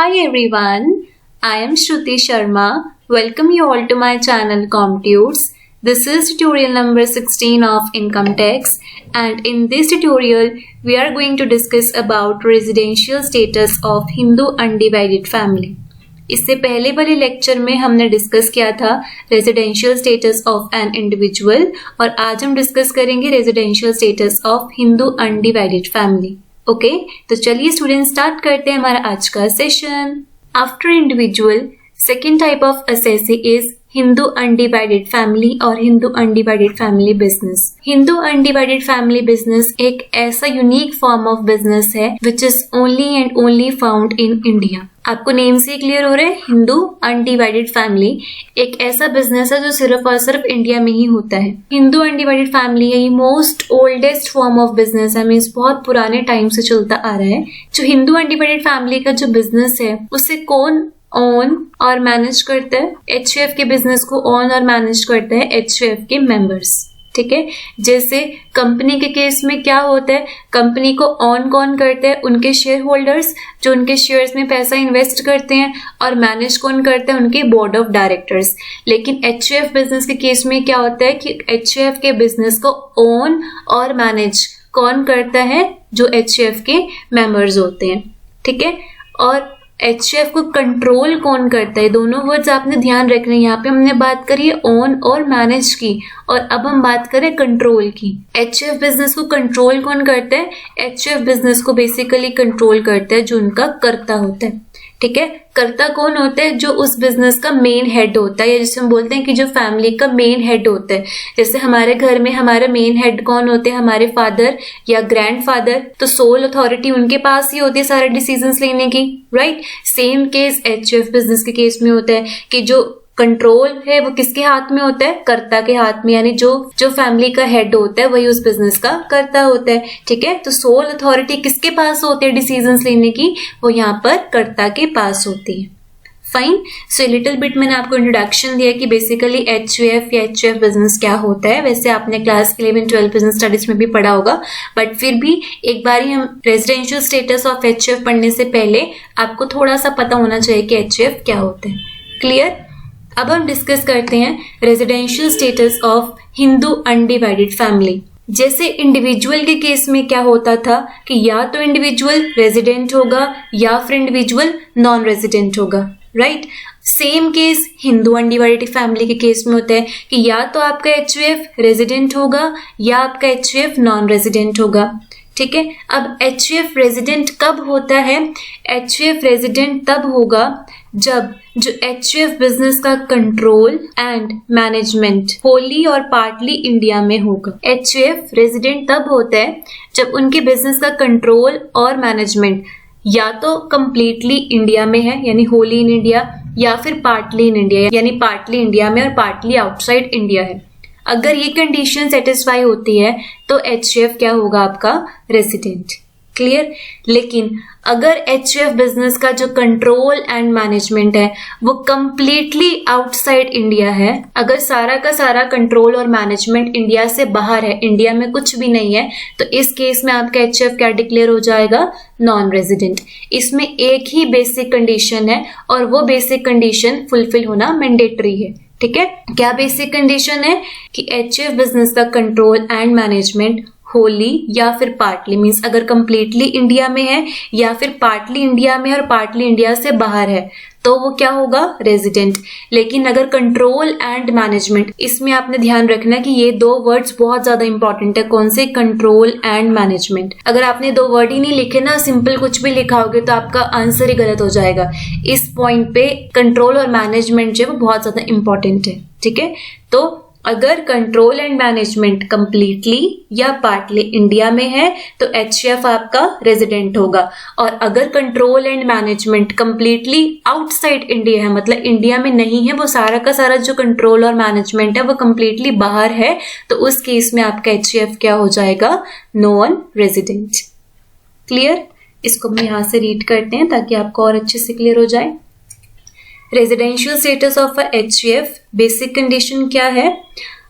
Hi everyone, I am Shruti Sharma. Welcome you all to my channel COMMTUTS. This is tutorial number 16 of Income Tax, and in this tutorial we are going to discuss about residential status of Hindu undivided family. इससे पहले वाले lecture में हमने discuss किया था residential status of an individual और आज हम डिस्कस करेंगे residential status of Hindu undivided family. Okay, तो चलिए स्टूडेंट स्टार्ट करते हैं हमारा आज का session. After individual second type of assessee is Hindu undivided family और Hindu undivided family business. Hindu undivided family business एक ऐसा यूनिक फॉर्म ऑफ बिजनेस है which is only and only found in India. आपको नेम से क्लियर हो रहा है, हिंदू अनडिवाइडेड फैमिली एक ऐसा बिजनेस है जो सिर्फ और सिर्फ इंडिया में ही होता है. हिंदू अनडिवाइडेड फैमिली है, ये most oldest form of business है, मीन्स बहुत पुराने टाइम से चलता आ रहा है. जो हिंदू अनडिवाइडेड फैमिली का जो बिजनेस है उसे कौन ऑन और मैनेज करता है? HUF के बिजनेस को ऑन और मैनेज करता है HUF के मेंबर्स. ठीक है, जैसे कंपनी के केस में क्या होता है, कंपनी को ऑन कौन करते हैं? उनके शेयर होल्डर्स जो उनके शेयर्स में पैसा इन्वेस्ट करते हैं, और मैनेज कौन करते हैं? उनके बोर्ड ऑफ डायरेक्टर्स. लेकिन HUF बिजनेस के केस में क्या होता है कि HUF के बिजनेस को ऑन और मैनेज कौन करता है? जो HUF के मेंबर्स होते हैं. ठीक है, और HUF को कंट्रोल कौन करता है? दोनों वर्ड्स आपने ध्यान रखने. यहाँ पे हमने बात करी है ऑन और मैनेज की, और अब हम बात करें कंट्रोल की. HUF बिजनेस को कंट्रोल कौन करता है? HUF बिजनेस को बेसिकली कंट्रोल करता है जो उनका कर्ता होता है. ठीक है, कर्ता कौन होता है? जो उस बिजनेस का मेन हेड होता है, या जिसे हम बोलते हैं कि जो फैमिली का मेन हेड होता है. जैसे हमारे घर में हमारे मेन हेड कौन होते हैं? हमारे फादर या ग्रैंडफादर. तो सोल अथॉरिटी उनके पास ही होती है सारे डिसीजंस लेने की, right. Same case HUF business के केस में होता है कि जो कंट्रोल है वो किसके हाथ में होता है? कर्ता के हाथ में, यानी जो फैमिली का हेड होता है वही उस बिजनेस का कर्ता होता है. ठीक है, तो सोल अथॉरिटी किसके पास होती है डिसीजंस लेने की? वो यहाँ पर कर्ता के पास होती है. फाइन. सो लिटिल बिट मैंने आपको इंट्रोडक्शन दिया कि बेसिकली HUF या HUF बिजनेस क्या होता है. वैसे आपने क्लास 11-12 बिजनेस स्टडीज में भी पढ़ा होगा, बट फिर भी एक बार ही हम रेजिडेंशियल स्टेटस ऑफ HUF पढ़ने से पहले आपको थोड़ा सा पता होना चाहिए कि HUF क्या होता है. क्लियर. अब हम डिस्कस करते हैं residential status of Hindu undivided family. जैसे इंडिविजुअल के केस में क्या होता था कि या तो इंडिविजुअल रेजिडेंट होगा या फिर इंडिविजुअल नॉन रेजिडेंट होगा, right. Same case Hindu undivided family के केस में होता है कि या तो आपका HUF रेजिडेंट होगा या आपका HUF नॉन रेजिडेंट होगा. ठीक है, अब HUF रेजिडेंट कब होता है? HUF रेजिडेंट तब होगा जब जो HUF बिजनेस का कंट्रोल एंड मैनेजमेंट होली और पार्टली इंडिया में होगा. HUF रेजिडेंट तब होता है जब उनके बिजनेस का कंट्रोल और मैनेजमेंट या तो कंप्लीटली इंडिया में है, यानी होली इन इंडिया, या फिर पार्टली इन इंडिया, यानी पार्टली इंडिया में और पार्टली आउटसाइड इंडिया है. अगर ये कंडीशन सेटिस्फाई होती है तो HUF क्या होगा? आपका रेजिडेंट. क्लियर. लेकिन अगर HUF बिजनेस का जो कंट्रोल एंड मैनेजमेंट है वो कंप्लीटली आउटसाइड इंडिया है, अगर सारा का सारा कंट्रोल और मैनेजमेंट इंडिया से बाहर है, इंडिया में कुछ भी नहीं है, तो इस केस में आपका HUF क्या डिक्लेयर हो जाएगा? Non resident. इसमें एक ही बेसिक कंडीशन है और वो बेसिक कंडीशन फुलफिल होना मैंडेटरी है. ठीक है, क्या बेसिक कंडीशन है? कि HUF बिजनेस का कंट्रोल एंड मैनेजमेंट होली या फिर पार्टली, मीन्स अगर कंप्लीटली इंडिया में है या फिर पार्टली इंडिया में और पार्टली इंडिया से बाहर है, तो वो क्या होगा? रेजिडेंट. लेकिन अगर कंट्रोल एंड मैनेजमेंट, इसमें आपने ध्यान रखना कि ये दो वर्ड्स बहुत ज्यादा इंपॉर्टेंट है. कौन से? Control and management. अगर आपने दो वर्ड ही नहीं लिखे ना, सिंपल कुछ भी लिखा होगे तो आपका आंसर ही गलत हो जाएगा. इस पॉइंट पे कंट्रोल और मैनेजमेंट जो है वो बहुत ज्यादा इंपॉर्टेंट है. ठीक है, तो अगर कंट्रोल एंड मैनेजमेंट कंप्लीटली या पार्टली इंडिया में है तो HUF आपका रेजिडेंट होगा, और अगर control and management completely outside India है, मतलब इंडिया में नहीं है, वो सारा का सारा जो कंट्रोल और मैनेजमेंट है वो कंप्लीटली बाहर है, तो उस केस में आपका HUF क्या हो जाएगा? Non resident. क्लियर. इसको हम यहां से रीड करते हैं ताकि आपको और अच्छे से क्लियर हो जाए. Residential status of a HUF, basic condition क्या है?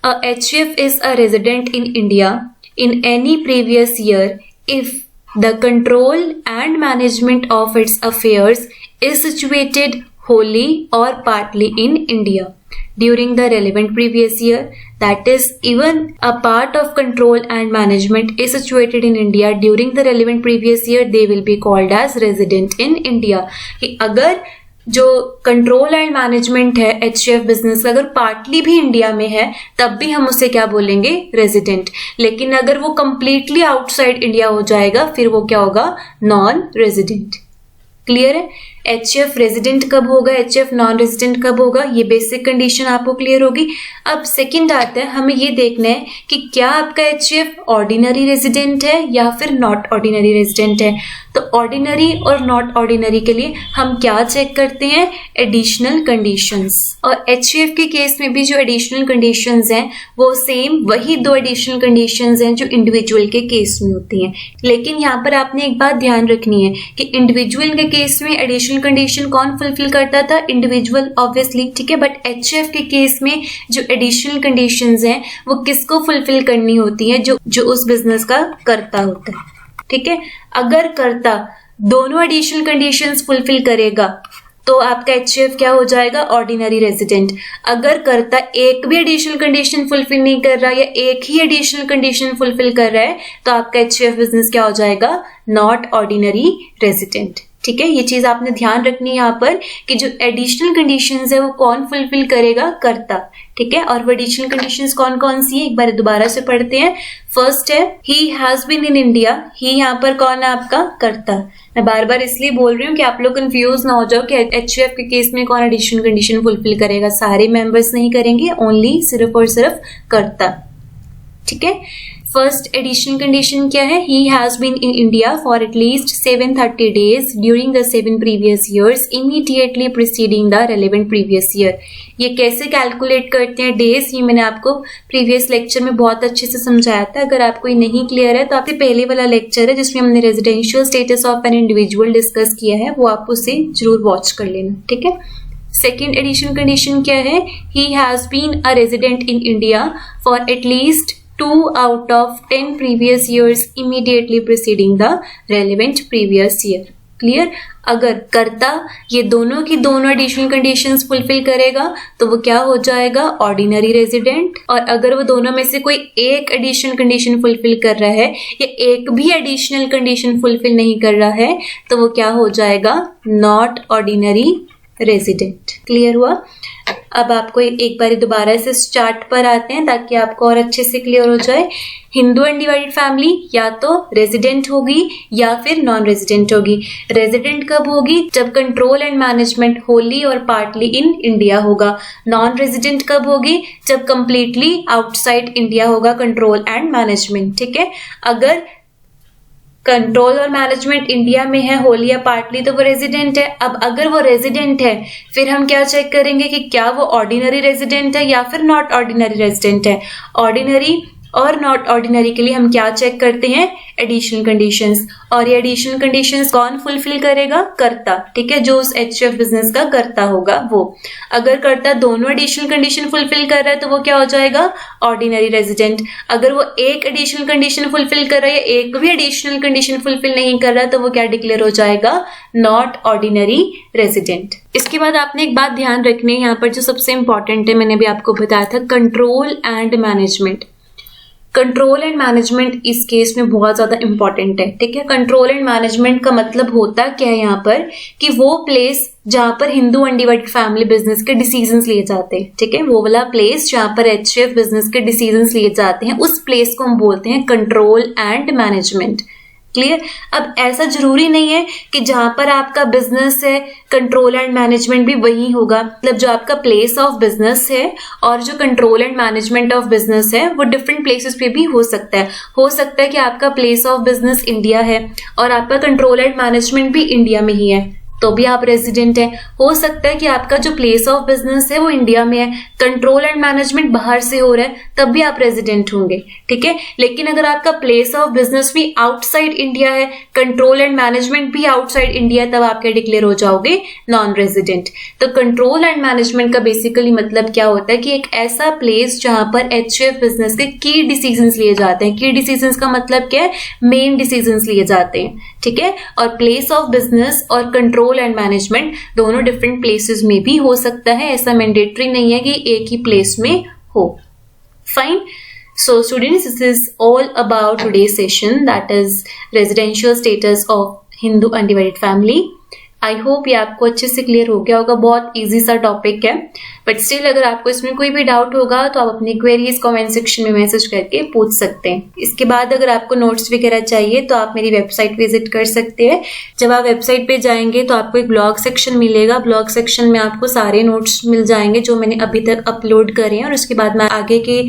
अ HUF is a resident in India in any previous year if the control and management of its affairs is situated wholly or partly in India during the relevant previous year. That is, even a part of control and management is situated in India during the relevant previous year, they will be called as resident in India. कि अगर जो control and management है HUF business का अगर partly भी India में है तब भी हम उसे क्या बोलेंगे, रेजिडेंट. लेकिन अगर वो कंप्लीटली आउटसाइड इंडिया हो जाएगा फिर वो क्या होगा, नॉन रेजिडेंट. क्लियर है. HUF रेजिडेंट कब होगा, HUF नॉन रेजिडेंट कब होगा, ये बेसिक कंडीशन आपको क्लियर होगी. अब सेकंड आता है, हमें ये देखना है कि क्या आपका HUF ऑर्डिनरी रेजिडेंट है या फिर नॉट ऑर्डिनरी रेजिडेंट है. तो ऑर्डिनरी और नॉट ऑर्डिनरी के लिए हम क्या चेक करते हैं, एडिशनल कंडीशंस. और HUF के केस में भी जो एडिशनल कंडीशंस हैं वो सेम वही दो एडिशनल कंडीशंस हैं जो इंडिविजुअल के केस में होती हैं. लेकिन यहाँ पर आपने एक बात ध्यान रखनी है कि इंडिविजुअल के केस में एडिशनल कंडीशन कौन फुलफिल करता था, इंडिविजुअल ऑब्वियसली, ठीक है. बट HUF के केस में जो एडिशनल कंडीशंस हैं वो किसको फुलफिल करनी होती है, जो उस बिजनेस का कर्ता होता है. ठीक है. अगर कर्ता दोनों एडिशनल कंडीशंस फुलफिल करेगा तो आपका HUF क्या हो जाएगा, ऑर्डिनरी रेजिडेंट. अगर कर्ता एक भी एडिशनल कंडीशन फुलफिल नहीं कर रहा या एक ही एडिशनल कंडीशन फुलफिल कर रहा है तो आपका HUF बिजनेस क्या हो जाएगा, नॉट ऑर्डिनरी रेजिडेंट. ठीक है. ये चीज आपने ध्यान रखनी है यहाँ पर कि जो एडिशनल कंडीशंस है वो कौन फुलफिल करेगा, कर्ता. ठीक है. और वो एडिशनल कंडीशंस कौन कौन सी है एक बार दोबारा से पढ़ते हैं. फर्स्ट है he has been in India. ही यहाँ पर कौन है, आपका कर्ता. मैं बार बार इसलिए बोल रही हूँ कि आप लोग कंफ्यूज ना हो जाओ कि HUF के केस में कौन एडिशनल कंडीशन फुलफिल करेगा. सारे मेंबर्स नहीं करेंगे, ओनली सिर्फ और सिर्फ कर्ता. ठीक है. फर्स्ट एडिशनल कंडीशन क्या है, he has been in India for at least 730 days during the 7 previous years immediately preceding the relevant previous year. ये कैसे कैलकुलेट करते हैं डेज, ये मैंने आपको प्रीवियस लेक्चर में बहुत अच्छे से समझाया था. अगर आपको ये नहीं क्लियर है तो आपसे पहले वाला लेक्चर है जिसमें हमने residential status of an individual discuss किया है, वो आप उसे जरूर वॉच कर लेना. ठीक है. सेकेंड एडिशनल कंडीशन क्या है, he has been a resident in India for at least 2 out of 10 previous years immediately preceding the relevant previous year. Clear. अगर कर्ता ये दोनों की दोनों एडिशनल कंडीशंस फुलफिल करेगा तो वो क्या हो जाएगा, ऑर्डिनरी रेजिडेंट. और अगर वो दोनों में से कोई एक एडिशनल कंडीशन फुलफिल कर रहा है या एक भी एडिशनल कंडीशन फुलफिल नहीं कर रहा है तो वो क्या हो जाएगा, नॉट ऑर्डिनरी रेजिडेंट. क्लियर हुआ. अब आपको एक बार दोबारा से चार्ट पर आते हैं ताकि आपको और अच्छे से क्लियर हो जाए. हिंदू अनडिवाइडेड फैमिली या तो रेजिडेंट होगी या फिर नॉन रेजिडेंट होगी. रेजिडेंट कब होगी, जब कंट्रोल एंड मैनेजमेंट होली और पार्टली इन इंडिया होगा. नॉन रेजिडेंट कब होगी, जब कंप्लीटली आउटसाइड इंडिया होगा कंट्रोल एंड मैनेजमेंट. ठीक है. अगर कंट्रोल और मैनेजमेंट इंडिया में है होली या पार्टली तो वो रेजिडेंट है. अब अगर वो रेजिडेंट है फिर हम क्या चेक करेंगे कि क्या वो ऑर्डिनरी रेजिडेंट है या फिर नॉट ऑर्डिनरी रेजिडेंट है. ऑर्डिनरी और नॉट ऑर्डिनरी के लिए हम क्या चेक करते हैं, एडिशनल कंडीशंस. और ये एडिशनल कंडीशंस कौन फुलफिल करेगा, कर्ता. ठीक है. जो उस HUF बिजनेस का कर्ता होगा वो. अगर कर्ता दोनों एडिशनल कंडीशन फुलफिल कर रहा है तो वो क्या हो जाएगा, ऑर्डिनरी रेजिडेंट. अगर वो एक एडिशनल कंडीशन फुलफिल कर रहा है या एक भी एडिशनल कंडीशन फुलफिल नहीं कर रहा तो वो क्या डिक्लेयर हो जाएगा, नॉट ऑर्डिनरी रेजिडेंट. इसके बाद आपने एक बात ध्यान रखनी है यहाँ पर जो सबसे इंपॉर्टेंट है, मैंने भी आपको बताया था, control and management. Control and management इस केस में बहुत ज्यादा इंपॉर्टेंट है. ठीक है. कंट्रोल एंड मैनेजमेंट का मतलब होता क्या है यहाँ पर, कि वो प्लेस जहां पर हिंदू अनडिवाइडेड फैमिली बिजनेस के डिसीजंस लिए जाते हैं. ठीक है. वो वाला प्लेस जहां पर HUF बिजनेस के डिसीजंस लिए जाते हैं उस प्लेस को हम बोलते हैं कंट्रोल एंड मैनेजमेंट. क्लियर. अब ऐसा जरूरी नहीं है कि जहां पर आपका बिजनेस है कंट्रोल एंड मैनेजमेंट भी वही होगा. मतलब जो आपका प्लेस ऑफ बिजनेस है और जो control and management of business है वो डिफरेंट प्लेसेस पे भी हो सकता है. हो सकता है कि आपका प्लेस ऑफ बिजनेस इंडिया है और आपका कंट्रोल एंड मैनेजमेंट भी इंडिया में ही है तो भी आप रेजिडेंट हैं. हो सकता है कि आपका जो प्लेस ऑफ बिजनेस है वो इंडिया में है, कंट्रोल एंड मैनेजमेंट बाहर से हो रहा है, तब भी आप रेजिडेंट होंगे. ठीक है. लेकिन अगर आपका प्लेस ऑफ बिजनेस भी आउटसाइड इंडिया है, कंट्रोल एंड मैनेजमेंट भी आउटसाइड इंडिया है, तब आप क्या डिक्लेयर हो जाओगे, नॉन रेजिडेंट. तो कंट्रोल एंड मैनेजमेंट का बेसिकली मतलब क्या होता है कि एक ऐसा प्लेस जहां पर HUF बिजनेस के की डिसीजंस लिए जाते हैं. की डिसीजंस का मतलब क्या है, मेन डिसीजंस लिए जाते हैं. ठीक है. और प्लेस ऑफ बिजनेस और कंट्रोल कंट्रोल एंड मैनेजमेंट दोनों डिफरेंट प्लेसेस में भी हो सकता है, ऐसा मैंडेटरी नहीं है कि एक ही प्लेस में हो. Fine. So students, this is all about today's session, that is residential status of Hindu undivided family. I hope ये आपको अच्छे से क्लियर हो गया होगा. बहुत इजी सा टॉपिक है, बट स्टिल अगर आपको इसमें कोई भी डाउट होगा तो आप अपनी क्वेरीज कमेंट सेक्शन में मैसेज करके पूछ सकते हैं. इसके बाद अगर आपको नोट्स वगैरह चाहिए तो आप मेरी वेबसाइट विजिट कर सकते हैं. जब आप वेबसाइट पे जाएंगे तो आपको एक ब्लॉग सेक्शन मिलेगा. ब्लॉग सेक्शन में आपको सारे नोट्स मिल जाएंगे जो मैंने अभी तक अपलोड करे हैं, और उसके बाद मैं आगे के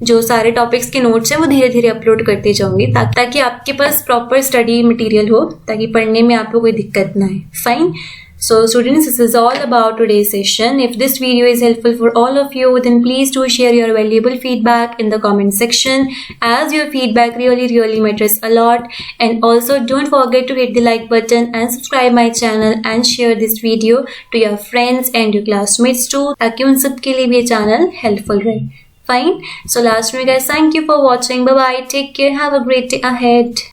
जो सारे टॉपिक्स के नोट्स हैं वो धीरे धीरे अपलोड करती जाऊंगी, ताकि आपके पास प्रॉपर स्टडी मटेरियल हो, ताकि पढ़ने में आपको कोई दिक्कत ना आए. Fine. So students, this is all about today's session. If this video is helpful for all of you, then please do share your valuable feedback in the comment section, as your feedback really matters a lot. And also don't forget to hit the like button and subscribe my channel and share this video to your friends and your classmates too, ताकि उन सब के लिए भी ये channel helpful रहे. Fine. So last में guys, thank you for watching. Bye bye. Take care. Have a great day ahead.